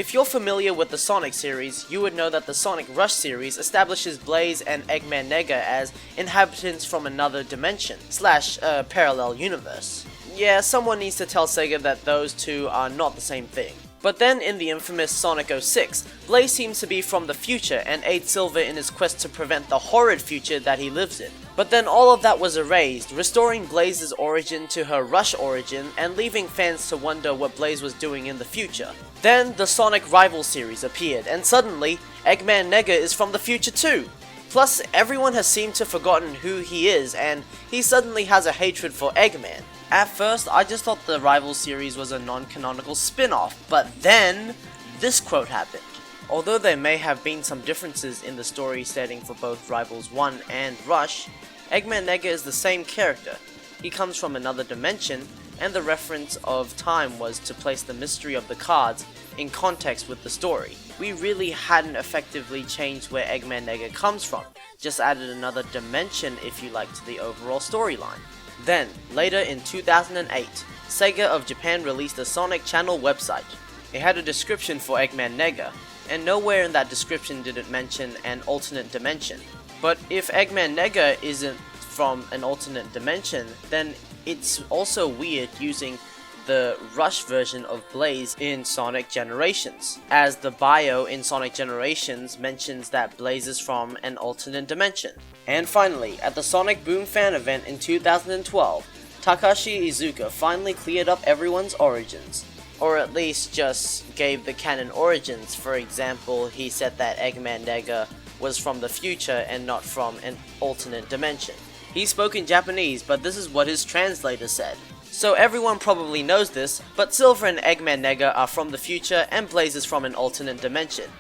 If you're familiar with the Sonic series, you would know that the Sonic Rush series establishes Blaze and Eggman Nega as inhabitants from another dimension / parallel universe. Yeah, someone needs to tell Sega that those two are not the same thing. But then in the infamous Sonic 06, Blaze seems to be from the future and aids Silver in his quest to prevent the horrid future that he lives in. But then all of that was erased, restoring Blaze's origin to her Rush origin and leaving fans to wonder what Blaze was doing in the future. Then the Sonic Rival series appeared, and suddenly, Eggman Nega is from the future too! Plus, everyone has seemed to have forgotten who he is, and he suddenly has a hatred for Eggman. At first, I just thought the Rival series was a non-canonical spin-off, but then, this quote happened. Although there may have been some differences in the story setting for both Rivals 1 and Rush, Eggman Nega is the same character. He comes from another dimension, and the reference of time was to place the mystery of the cards in context with the story. We really hadn't effectively changed where Eggman Nega comes from, just added another dimension if you like to the overall storyline. Then, later in 2008, Sega of Japan released a Sonic Channel website. It had a description for Eggman Nega, and nowhere in that description did it mention an alternate dimension. But if Eggman Nega isn't from an alternate dimension, then it's also weird using the Rush version of Blaze in Sonic Generations, as the bio in Sonic Generations mentions that Blaze is from an alternate dimension. And finally, at the Sonic Boom fan event in 2012, Takashi Iizuka finally cleared up everyone's origins. Or at least just gave the canon origins. For example, he said that Eggman Nega was from the future and not from an alternate dimension. He spoke in Japanese, but this is what his translator said. So everyone probably knows this, but Silver and Eggman Nega are from the future and Blaze is from an alternate dimension.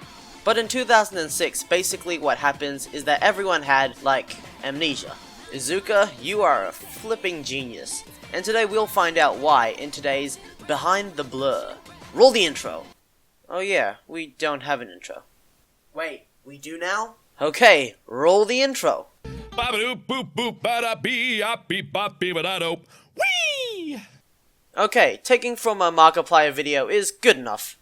But in 2006, basically what happens is that everyone had, like, amnesia. Iizuka, you are a flipping genius. And today we'll find out why in today's Behind the Blur. Roll the intro. Oh yeah, we don't have an intro. Wait, we do now? Okay, roll the intro. Okay, taking from a Markiplier video is good enough.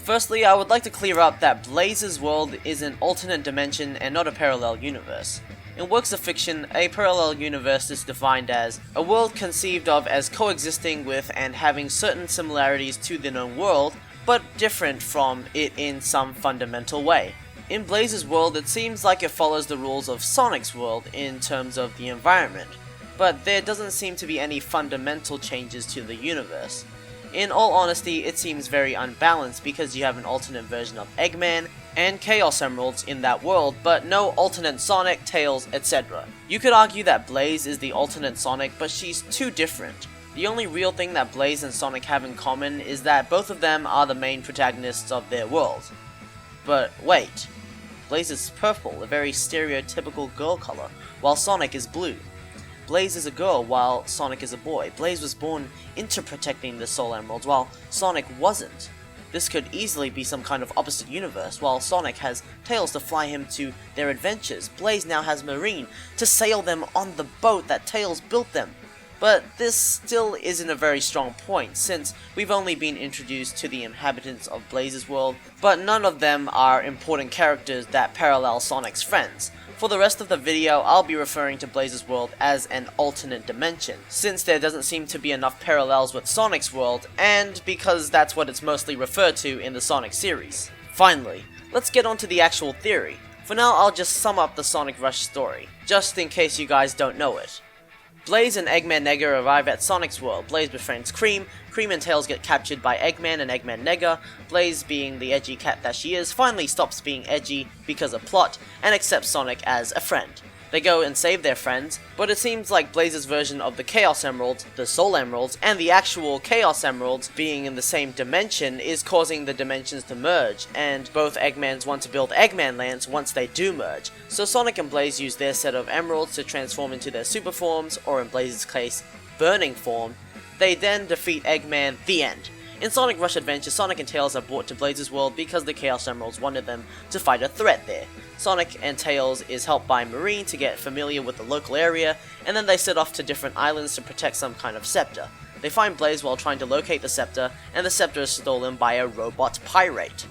Firstly, I would like to clear up that Blaze's world is an alternate dimension and not a parallel universe. In works of fiction, a parallel universe is defined as a world conceived of as coexisting with and having certain similarities to the known world, but different from it in some fundamental way. In Blaze's world, it seems like it follows the rules of Sonic's world in terms of the environment, but there doesn't seem to be any fundamental changes to the universe. In all honesty, it seems very unbalanced because you have an alternate version of Eggman and Chaos Emeralds in that world, but no alternate Sonic, Tails, etc. You could argue that Blaze is the alternate Sonic, but she's too different. The only real thing that Blaze and Sonic have in common is that both of them are the main protagonists of their world. But wait, Blaze is purple, a very stereotypical girl color, while Sonic is blue. Blaze is a girl while Sonic is a boy. Blaze was born into protecting the Soul Emeralds while Sonic wasn't. This could easily be some kind of opposite universe. While Sonic has Tails to fly him to their adventures, Blaze now has Marine to sail them on the boat that Tails built them. But this still isn't a very strong point, since we've only been introduced to the inhabitants of Blaze's world, but none of them are important characters that parallel Sonic's friends. For the rest of the video, I'll be referring to Blaze's world as an alternate dimension, since there doesn't seem to be enough parallels with Sonic's world, and because that's what it's mostly referred to in the Sonic series. Finally, let's get on to the actual theory. For now, I'll just sum up the Sonic Rush story, just in case you guys don't know it. Blaze and Eggman Nega arrive at Sonic's world. Blaze befriends Cream and Tails get captured by Eggman and Eggman Nega. Blaze, being the edgy cat that she is, finally stops being edgy because of plot, and accepts Sonic as a friend. They go and save their friends, but it seems like Blaze's version of the Chaos Emeralds, the Soul Emeralds, and the actual Chaos Emeralds being in the same dimension is causing the dimensions to merge, and both Eggmans want to build Eggman lands once they do merge. So Sonic and Blaze use their set of emeralds to transform into their super forms, or in Blaze's case, Burning form. They then defeat Eggman, the end. In Sonic Rush Adventure, Sonic and Tails are brought to Blaze's world because the Chaos Emeralds wanted them to fight a threat there. Sonic and Tails is helped by Marine to get familiar with the local area, and then they set off to different islands to protect some kind of scepter. They find Blaze while trying to locate the scepter, and the scepter is stolen by a robot pirate.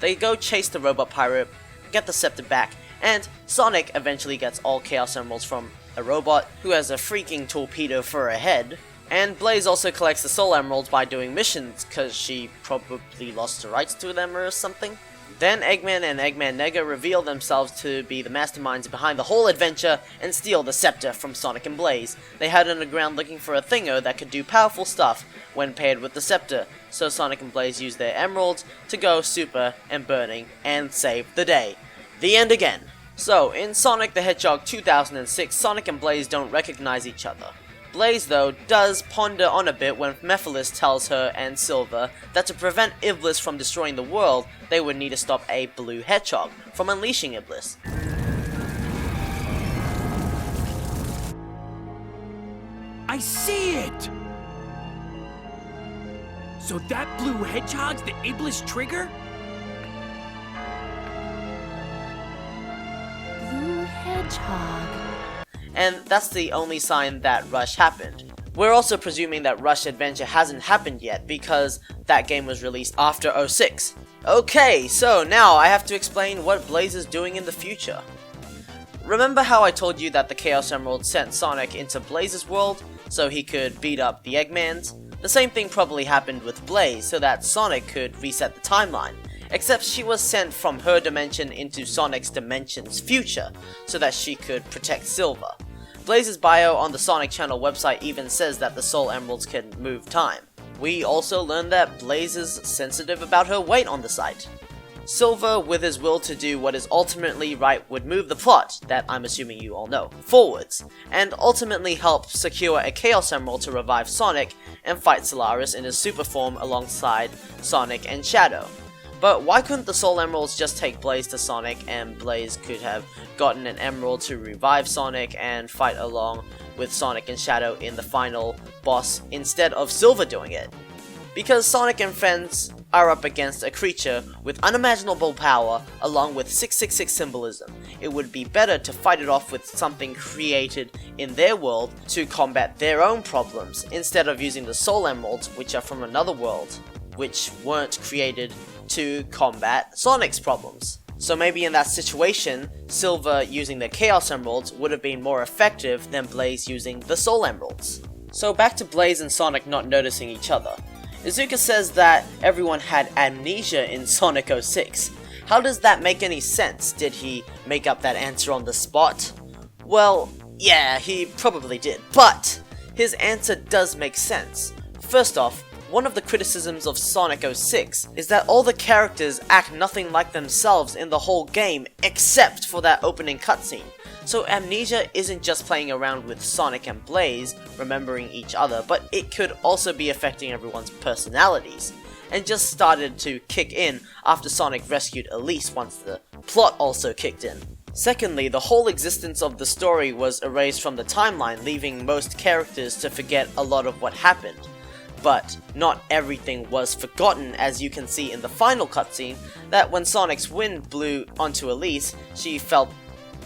They go chase the robot pirate, get the scepter back, and Sonic eventually gets all Chaos Emeralds from a robot who has a freaking torpedo for a head. And Blaze also collects the Soul Emeralds by doing missions, cause she probably lost the rights to them or something. Then Eggman and Eggman Nega reveal themselves to be the masterminds behind the whole adventure and steal the scepter from Sonic and Blaze. They hide underground looking for a thingo that could do powerful stuff when paired with the scepter, so Sonic and Blaze use their emeralds to go super and burning and save the day. The end again. So, in Sonic the Hedgehog 2006, Sonic and Blaze don't recognize each other. Blaze, though, does ponder on a bit when Mephiles tells her and Silver that to prevent Iblis from destroying the world, they would need to stop a blue hedgehog from unleashing Iblis. I see it! So that blue hedgehog's the Iblis trigger? Blue hedgehog. And that's the only sign that Rush happened. We're also presuming that Rush Adventure hasn't happened yet because that game was released after 06. Okay, so now I have to explain what Blaze is doing in the future. Remember how I told you that the Chaos Emerald sent Sonic into Blaze's world so he could beat up the Eggmans? The same thing probably happened with Blaze so that Sonic could reset the timeline. Except she was sent from her dimension into Sonic's dimension's future, so that she could protect Silver. Blaze's bio on the Sonic Channel website even says that the Soul Emeralds can move time. We also learned that Blaze is sensitive about her weight on the site. Silver, with his will to do what is ultimately right, would move the plot, that I'm assuming you all know, forwards, and ultimately help secure a Chaos Emerald to revive Sonic and fight Solaris in his super form alongside Sonic and Shadow. But why couldn't the Soul Emeralds just take Blaze to Sonic and Blaze could have gotten an emerald to revive Sonic and fight along with Sonic and Shadow in the final boss instead of Silver doing it? Because Sonic and friends are up against a creature with unimaginable power along with 666 symbolism. It would be better to fight it off with something created in their world to combat their own problems instead of using the Soul Emeralds, which are from another world, which weren't created to combat Sonic's problems. So maybe in that situation, Silver using the Chaos Emeralds would have been more effective than Blaze using the Soul Emeralds. So back to Blaze and Sonic not noticing each other. Izuka says that everyone had amnesia in Sonic 06. How does that make any sense? Did he make up that answer on the spot? Well, yeah, he probably did, but his answer does make sense. First off, one of the criticisms of Sonic 06 is that all the characters act nothing like themselves in the whole game except for that opening cutscene. So amnesia isn't just playing around with Sonic and Blaze, remembering each other, but it could also be affecting everyone's personalities, and just started to kick in after Sonic rescued Elise once the plot also kicked in. Secondly, the whole existence of the story was erased from the timeline, leaving most characters to forget a lot of what happened. But not everything was forgotten, as you can see in the final cutscene, that when Sonic's wind blew onto Elise, she felt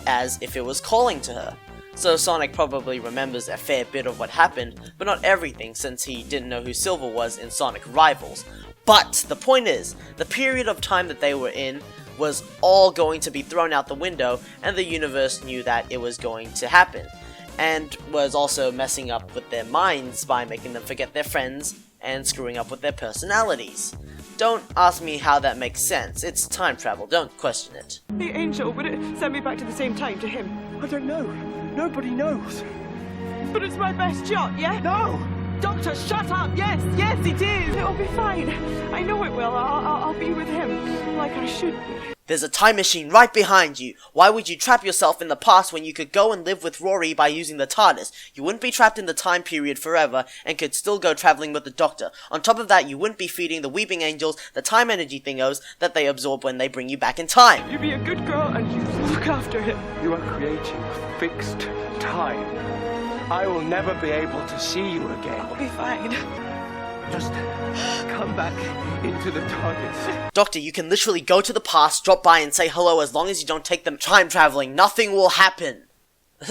as if it was calling to her. So Sonic probably remembers a fair bit of what happened, but not everything since he didn't know who Silver was in Sonic Rivals. But the point is, the period of time that they were in was all going to be thrown out the window, and the universe knew that it was going to happen, and was also messing up with their minds by making them forget their friends and screwing up with their personalities. Don't ask me how that makes sense. It's time travel, don't question it. The angel, would it send me back to the same time to him? I don't know. Nobody knows. But it's my best shot, yeah? No! Doctor, shut up! Yes, it is! It'll be fine. I know it will. I'll be with him like I should be. There's a time machine right behind you. Why would you trap yourself in the past when you could go and live with Rory by using the TARDIS? You wouldn't be trapped in the time period forever and could still go traveling with the Doctor. On top of that, you wouldn't be feeding the Weeping Angels the time energy thingos that they absorb when they bring you back in time. You be a good girl and you look after him. You are creating fixed time. I will never be able to see you again. I'll be fine. Just come back into the TARDIS. Doctor, you can literally go to the past, drop by and say hello as long as you don't take them time traveling. Nothing will happen.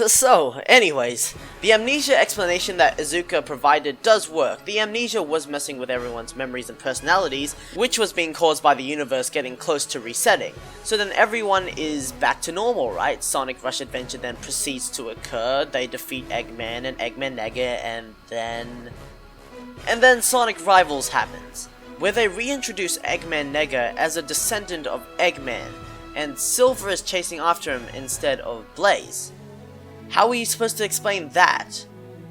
So, anyways, the amnesia explanation that Izuka provided does work. The amnesia was messing with everyone's memories and personalities, which was being caused by the universe getting close to resetting. So then everyone is back to normal, right? Sonic Rush Adventure then proceeds to occur, they defeat Eggman and Eggman Nega, and then Sonic Rivals happens, where they reintroduce Eggman Nega as a descendant of Eggman, and Silver is chasing after him instead of Blaze. How are you supposed to explain that?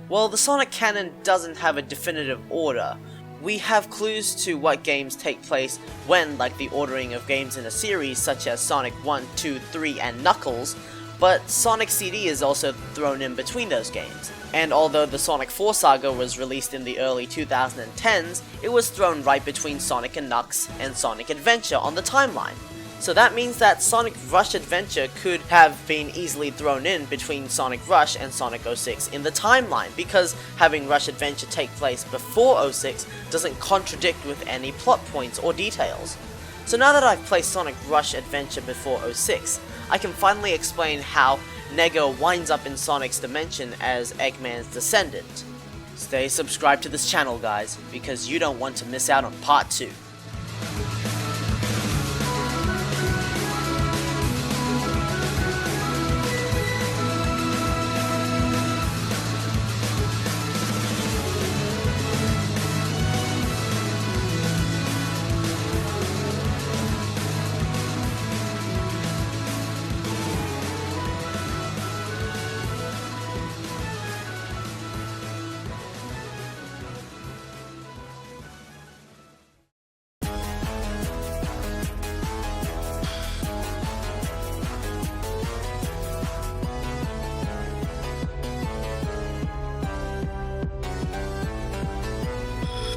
Well, the Sonic canon doesn't have a definitive order. We have clues to what games take place when, like the ordering of games in a series such as Sonic 1, 2, 3, and Knuckles, but Sonic CD is also thrown in between those games. And although the Sonic 4 saga was released in the early 2010s, it was thrown right between Sonic and Knucks and Sonic Adventure on the timeline. So that means that Sonic Rush Adventure could have been easily thrown in between Sonic Rush and Sonic 06 in the timeline, because having Rush Adventure take place before 06 doesn't contradict with any plot points or details. So now that I've placed Sonic Rush Adventure before 06, I can finally explain how Nega winds up in Sonic's dimension as Eggman's descendant. Stay subscribed to this channel, guys, because you don't want to miss out on part 2.